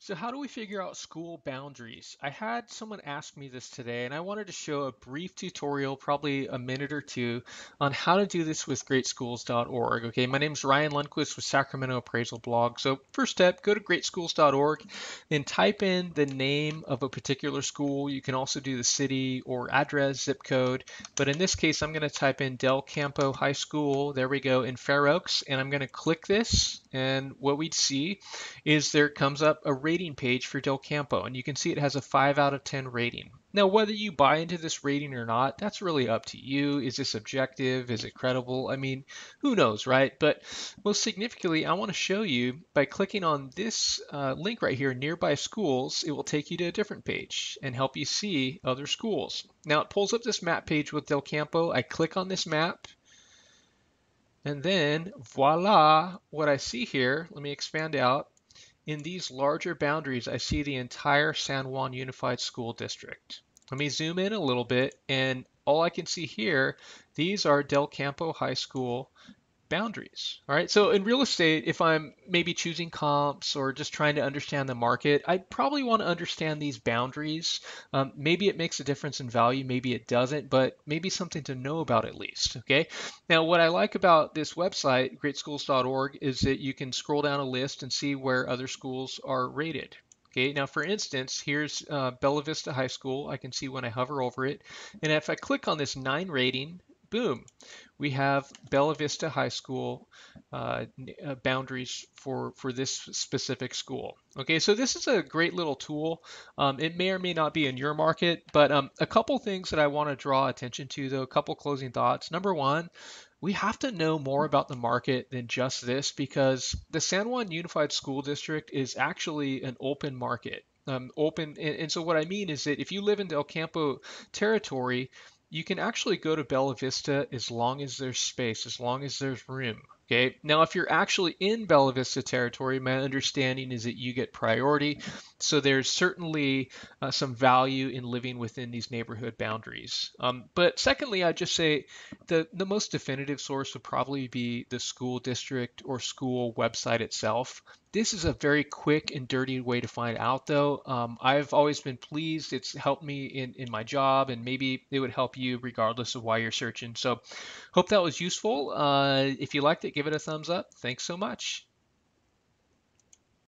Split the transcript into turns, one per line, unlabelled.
So how do we figure out school boundaries? I had someone ask me this today, and I wanted to show a brief tutorial, probably a minute or two, on how to do this with greatschools.org. Okay, my name is Ryan Lundquist with Sacramento Appraisal Blog. So first step, go to greatschools.org and type in the name of a particular school. You can also do the city or address, zip code. But in this case, I'm going to type in Del Campo High School. There we go in Fair Oaks, and I'm going to click this. And what we'd see is there comes up a rating page for Del Campo, and you can see it has a 5 out of 10 rating. Now, whether you buy into this rating or not, that's really up to you. Is this objective? Is it credible? I mean, who knows, right? But most significantly, I want to show you by clicking on this link right here, Nearby Schools, it will take you to a different page and help you see other schools. Now, it pulls up this map page with Del Campo. I click on this map, and then voila, what I see here, let me expand out. In these larger boundaries, I see the entire San Juan Unified School District. Let me zoom in a little bit, and all I can see here, these are Del Campo High School boundaries. All right. So in real estate, if I'm maybe choosing comps or just trying to understand the market, I probably want to understand these boundaries. Maybe it makes a difference in value, maybe it doesn't, but maybe something to know about at least. Okay. Now, what I like about this website, greatschools.org, is that you can scroll down a list and see where other schools are rated. Okay, now for instance, here's Bella Vista High School. I can see when I hover over it. And if I click on this 9 rating, boom, we have Bella Vista High School boundaries for this specific school. Okay, so this is a great little tool. It may or may not be in your market, but a couple things that I want to draw attention to, though, a couple closing thoughts. Number one, we have to know more about the market than just this because the San Juan Unified School District is actually an open market. Open, and so what I mean is that if you live in Del Campo territory, you can actually go to Bella Vista as long as there's space, as long as there's room. Okay. Now, if you're actually in Bella Vista territory, my understanding is that you get priority. So there's certainly some value in living within these neighborhood boundaries. But secondly, I'd just say the most definitive source would probably be the school district or school website itself. This is a very quick and dirty way to find out, though. I've always been pleased. It's helped me in my job, and maybe it would help you regardless of why you're searching. So, hope that was useful. If you liked it, give it a thumbs up. Thanks so much.